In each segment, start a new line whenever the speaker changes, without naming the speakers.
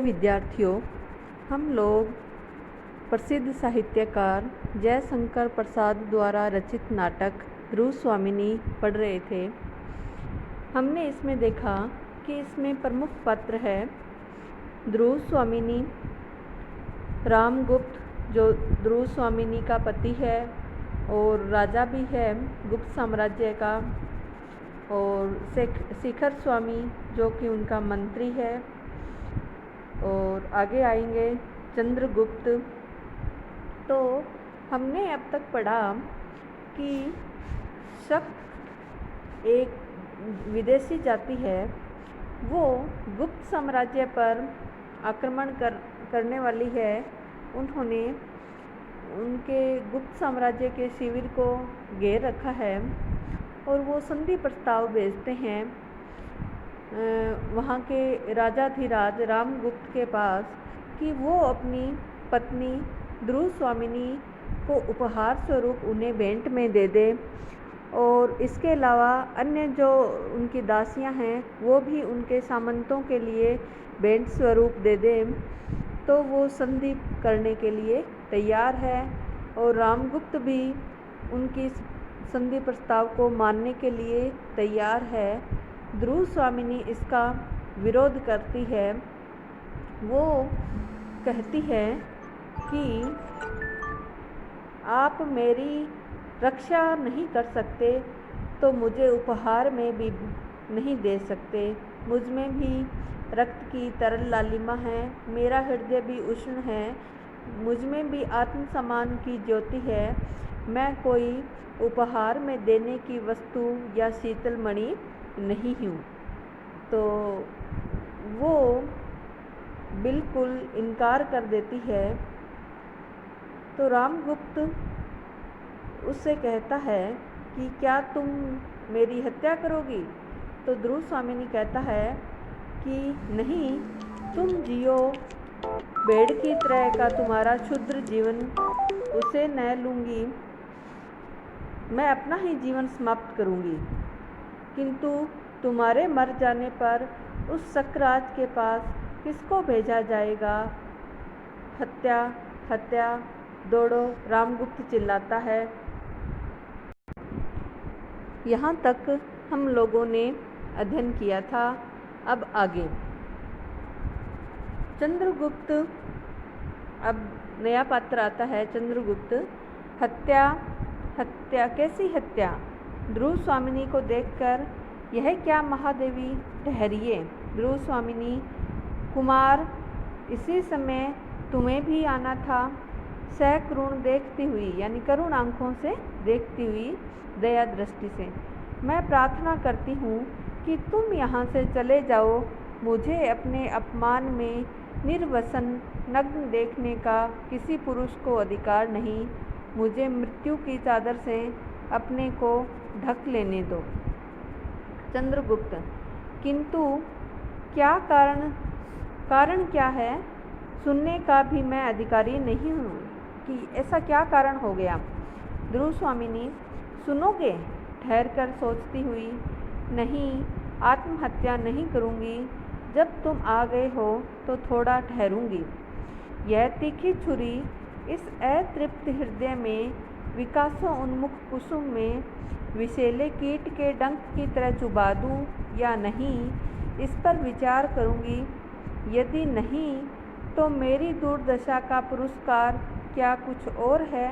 विद्यार्थियों, हम लोग प्रसिद्ध साहित्यकार जयशंकर प्रसाद द्वारा रचित नाटक ध्रुव स्वामिनी पढ़ रहे थे। हमने इसमें देखा कि इसमें प्रमुख पात्र है ध्रुव स्वामिनी, रामगुप्त जो ध्रुव स्वामिनी का पति है और राजा भी है गुप्त साम्राज्य का, और शिखर स्वामी जो कि उनका मंत्री है, और आगे आएंगे चंद्रगुप्त। तो हमने अब तक पढ़ा कि शक एक विदेशी जाति है, वो गुप्त साम्राज्य पर आक्रमण करने वाली है। उन्होंने उनके गुप्त साम्राज्य के शिविर को घेर रखा है और वो संधि प्रस्ताव भेजते हैं वहाँ के राजाधिराज रामगुप्त के पास कि वो अपनी पत्नी ध्रुव स्वामिनी को उपहार स्वरूप उन्हें भेंट में दे दे, और इसके अलावा अन्य जो उनकी दासियां हैं वो भी उनके सामंतों के लिए भेंट स्वरूप दे दे। तो वो संधि करने के लिए तैयार है और रामगुप्त भी उनकी संधि प्रस्ताव को मानने के लिए तैयार है। ध्रुव स्वामिनी इसका विरोध करती है। वो कहती है कि आप मेरी रक्षा नहीं कर सकते तो मुझे उपहार में भी नहीं दे सकते। मुझ में भी रक्त की तरल लालिमा है, मेरा हृदय भी उष्ण है, मुझ में भी आत्मसम्मान की ज्योति है। मैं कोई उपहार में देने की वस्तु या शीतल मणि नहीं हूँ। तो वो बिल्कुल इनकार कर देती है। तो रामगुप्त उससे कहता है कि क्या तुम मेरी हत्या करोगी? तो ध्रुव स्वामिनी कहता है कि नहीं, तुम जियो, भेड़ की तरह का तुम्हारा क्षुद्र जीवन, उसे न लूँगी, मैं अपना ही जीवन समाप्त करूँगी। किंतु तुम्हारे मर जाने पर उस सक्राज के पास किसको भेजा जाएगा? हत्या हत्या, दौड़ो, रामगुप्त चिल्लाता है। यहाँ तक हम लोगों ने अध्ययन किया था। अब आगे चंद्रगुप्त, अब नया पात्र आता है चंद्रगुप्त। हत्या हत्या, कैसी हत्या? ध्रुव स्वामिनी को देखकर यह क्या महादेवी, ठहरिए। ध्रुव स्वामिनी, कुमार, इसी समय तुम्हें भी आना था। सकरुण देखती हुई, यानी करुण आंखों से देखती हुई दया दृष्टि से, मैं प्रार्थना करती हूँ कि तुम यहाँ से चले जाओ। मुझे अपने अपमान में निर्वसन नग्न देखने का किसी पुरुष को अधिकार नहीं। मुझे मृत्यु की चादर से अपने को ढक लेने दो। चंद्रगुप्त, किंतु क्या कारण क्या है? सुनने का भी मैं अधिकारी नहीं हूँ कि ऐसा क्या कारण हो गया। ध्रुव स्वामिनी, सुनोगे? ठहर कर सोचती हुई, नहीं, आत्महत्या नहीं करूँगी। जब तुम आ गए हो तो थोड़ा ठहरूंगी। यह तीखी छुरी इस अतृप्त हृदय में, विकासों उन्मुख कुसुम में विषैले कीट के डंक की तरह चुबा दूँ या नहीं, इस पर विचार करूँगी। यदि नहीं तो मेरी दुर्दशा का पुरस्कार क्या कुछ और है?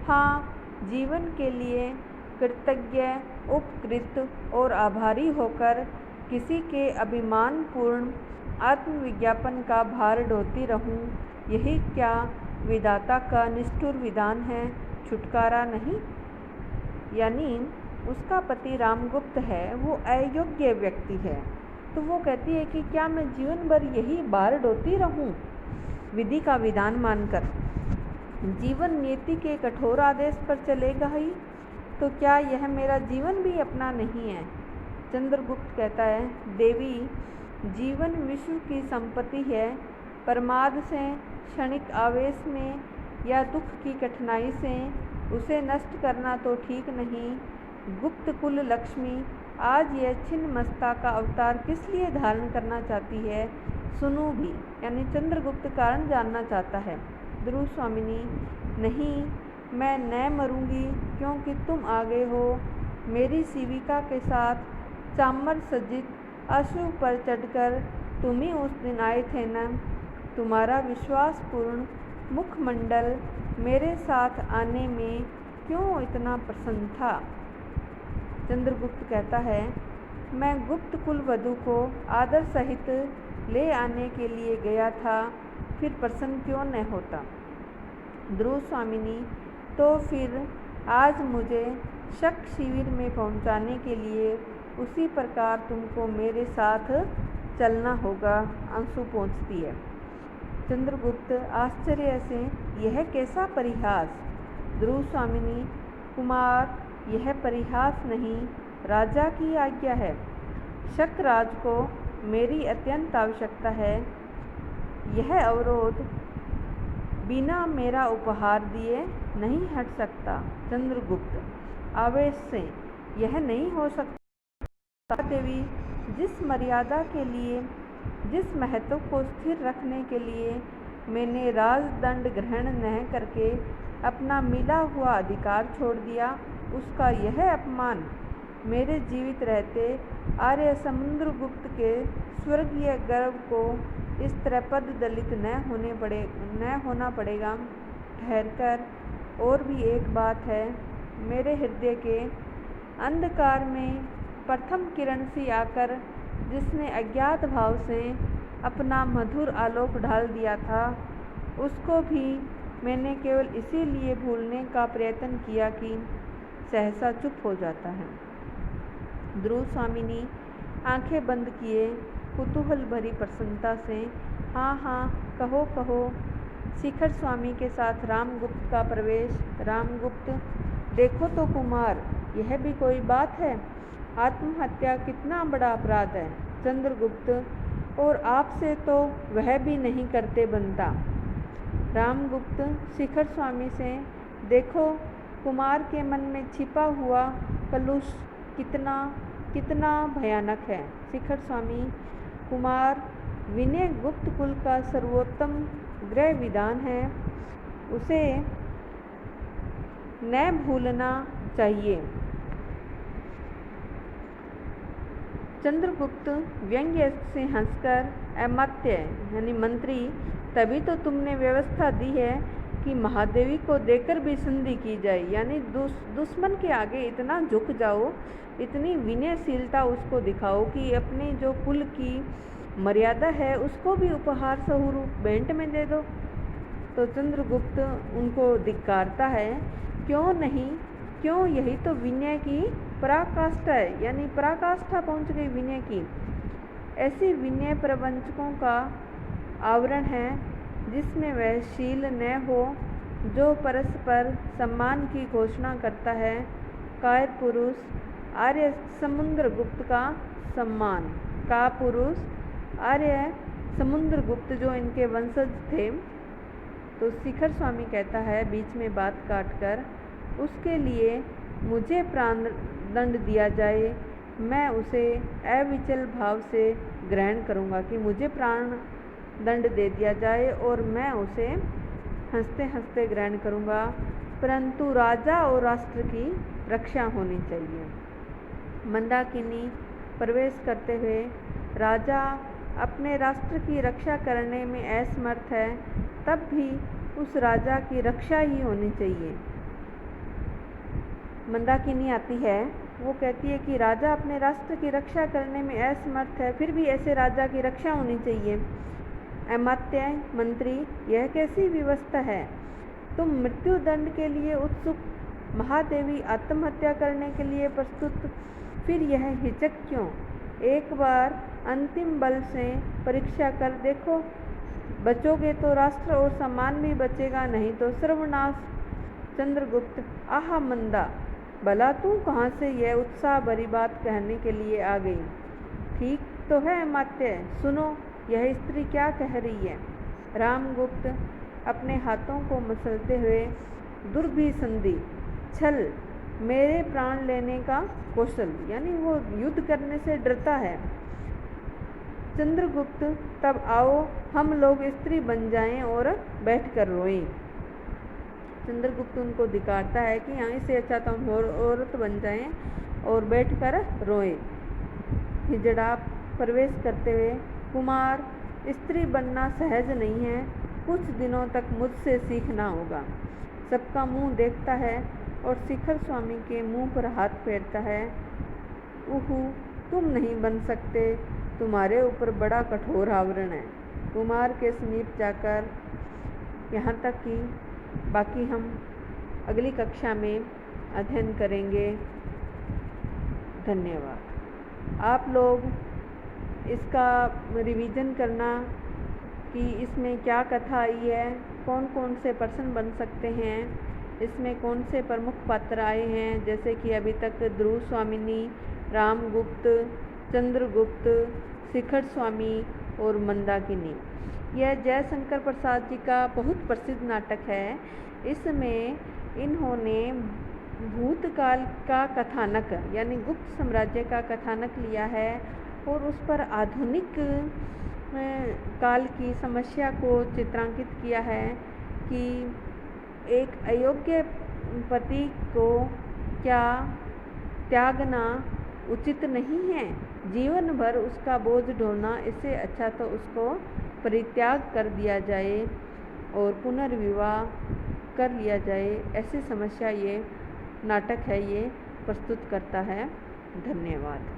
हाँ, जीवन के लिए कृतज्ञ, उपकृत और आभारी होकर किसी के अभिमानपूर्ण आत्मविज्ञापन का भार ढोती रहूं, यही क्या विधाता का निष्ठुर विधान है? छुटकारा नहीं। यानी उसका पति रामगुप्त है, वो अयोग्य व्यक्ति है। तो वो कहती है कि क्या मैं जीवन भर यही भार ढोती रहूं विधि का विधान मानकर? जीवन नियति के कठोर आदेश पर चलेगा ही, तो क्या यह मेरा जीवन भी अपना नहीं है? चंद्रगुप्त कहता है, देवी, जीवन विश्व की संपत्ति है। प्रमाद से, क्षणिक आवेश में या दुख की कठिनाई से उसे नष्ट करना तो ठीक नहीं। गुप्त कुल लक्ष्मी आज यह छिन्नमस्ता का अवतार किस लिए धारण करना चाहती है, सुनो भी। यानी चंद्रगुप्त कारण जानना चाहता है। ध्रुव स्वामिनी, नहीं, मैं न मरूंगी, क्योंकि तुम आ गए हो। मेरी सेविका के साथ चाम्र सज्जित अश्व पर चढ़कर तुम ही उस दिन आए थे न। तुम्हारा विश्वासपूर्ण मुखमंडल मेरे साथ आने में क्यों इतना प्रसन्न था। चंद्रगुप्त कहता है, मैं गुप्त कुलवधू को आदर सहित ले आने के लिए गया था, फिर प्रसन्न क्यों न होता। ध्रुव स्वामिनी, तो फिर आज मुझे शक शिविर में पहुंचाने के लिए उसी प्रकार तुमको मेरे साथ चलना होगा। आंसू पोंछती है। चंद्रगुप्त आश्चर्य से, यह कैसा परिहास। ध्रुव स्वामिनी, कुमार, यह परिहास नहीं, राजा की आज्ञा है। शक राज को मेरी अत्यंत आवश्यकता है। यह अवरोध बिना मेरा उपहार दिए नहीं हट सकता। चंद्रगुप्त आवेश से, यह नहीं हो सकता देवी। जिस मर्यादा के लिए, जिस महत्व को स्थिर रखने के लिए मैंने राजदंड ग्रहण न करके अपना मिला हुआ अधिकार छोड़ दिया, उसका यह अपमान मेरे जीवित रहते आर्य समुद्रगुप्त के स्वर्गीय गर्व को इस तरह पद दलित न होना पड़ेगा। ठहरकर, और भी एक बात है। मेरे हृदय के अंधकार में प्रथम किरण सी आकर जिसने अज्ञात भाव से अपना मधुर आलोक डाल दिया था, उसको भी मैंने केवल इसीलिए भूलने का प्रयत्न किया कि सहसा चुप हो जाता है। ध्रुव स्वामिनी आंखें बंद किए कुतूहल भरी प्रसन्नता से, हाँ हाँ, कहो कहो। शिखर स्वामी के साथ रामगुप्त का प्रवेश। रामगुप्त, देखो तो कुमार, यह भी कोई बात है। आत्महत्या कितना बड़ा अपराध है। चंद्रगुप्त, और आपसे तो वह भी नहीं करते बनता। रामगुप्त शिखर स्वामी से, देखो कुमार के मन में छिपा हुआ कलुष कितना भयानक है। शिखर स्वामी, कुमार, विनय गुप्त कुल का सर्वोत्तम गृह विधान है, उसे न भूलना चाहिए। चंद्रगुप्त व्यंग्य से हंसकर, अमात्य यानी मंत्री, तभी तो तुमने व्यवस्था दी है कि महादेवी को देकर भी संधि की जाए। यानी दुश्मन के आगे इतना झुक जाओ, इतनी विनयशीलता उसको दिखाओ कि अपनी जो कुल की मर्यादा है उसको भी उपहार स्वरूप भेंट में दे दो। तो चंद्रगुप्त उनको धिक्कारता है, क्यों नहीं, क्यों, यही तो विनय की पराकाष्ठा है। यानी पराकाष्ठा पहुंच गई विनय की। ऐसी विनय प्रवंचकों का आवरण है जिसमें वह शील न हो जो परस्पर सम्मान की घोषणा करता है। कायर पुरुष आर्य समुद्रगुप्त का सम्मान। का पुरुष आर्य समुद्रगुप्त जो इनके वंशज थे। तो शिखर स्वामी कहता है बीच में बात काटकर, उसके लिए मुझे प्राण दंड दिया जाए, मैं उसे अविचल भाव से ग्रहण करूँगा कि मुझे प्राण दंड दे दिया जाए और मैं उसे हंसते हंसते ग्रहण करूँगा, परंतु राजा और राष्ट्र की रक्षा होनी चाहिए। मंदाकिनी प्रवेश करते हुए, राजा अपने राष्ट्र की रक्षा करने में असमर्थ है, तब भी उस राजा की रक्षा ही होनी चाहिए। मंदाकिनी आती है, वो कहती है कि राजा अपने राष्ट्र की रक्षा करने में असमर्थ है, फिर भी ऐसे राजा की रक्षा होनी चाहिए। अमात्य मंत्री, यह कैसी व्यवस्था है। तुम मृत्यु दंड के लिए उत्सुक, महादेवी आत्महत्या करने के लिए प्रस्तुत, फिर यह हिचक क्यों। एक बार अंतिम बल से परीक्षा कर देखो, बचोगे तो राष्ट्र और सम्मान भी बचेगा, नहीं तो सर्वनाश। चंद्रगुप्त, आहा मंदा, भला तू कहाँ से यह उत्साह भरी बात कहने के लिए आ गई। ठीक तो है अमात्य, सुनो यह स्त्री क्या कह रही है। रामगुप्त अपने हाथों को मसलते हुए, दुर्भिसंधि, छल, मेरे प्राण लेने का कौशल, यानी वो युद्ध करने से डरता है। चंद्रगुप्त, तब आओ हम लोग स्त्री बन जाएं और बैठकर रोएं। चंद्रगुप्त उनको दिखाता है कि यहाँ इससे अच्छा तो हम औरत बन जाएं और बैठकर रोएं। हिजड़ा प्रवेश करते हुए, कुमार, स्त्री बनना सहज नहीं है, कुछ दिनों तक मुझसे सीखना होगा। सबका मुंह देखता है और शिखर स्वामी के मुंह पर हाथ फेरता है। उहू, तुम नहीं बन सकते, तुम्हारे ऊपर बड़ा कठोर आवरण है। कुमार के समीप जाकर यहाँ तक कि बाकी हम अगली कक्षा में अध्ययन करेंगे। धन्यवाद। आप लोग इसका रिवीजन करना कि इसमें क्या कथा आई है, कौन कौन से पर्सन बन सकते हैं, इसमें कौन से प्रमुख पात्र आए हैं, जैसे कि अभी तक ध्रुव स्वामिनी, रामगुप्त, चंद्रगुप्त, शिखर स्वामी और मंदाकिनी। यह जयशंकर प्रसाद जी का बहुत प्रसिद्ध नाटक है। इसमें इन्होंने भूतकाल का कथानक, यानी गुप्त साम्राज्य का कथानक लिया है और उस पर आधुनिक काल की समस्या को चित्रांकित किया है कि एक अयोग्य पति को क्या त्यागना उचित नहीं है, जीवन भर उसका बोझ ढोना, इससे अच्छा तो उसको परित्याग कर दिया जाए और पुनर्विवाह कर लिया जाए। ऐसी समस्या ये नाटक है, ये प्रस्तुत करता है। धन्यवाद।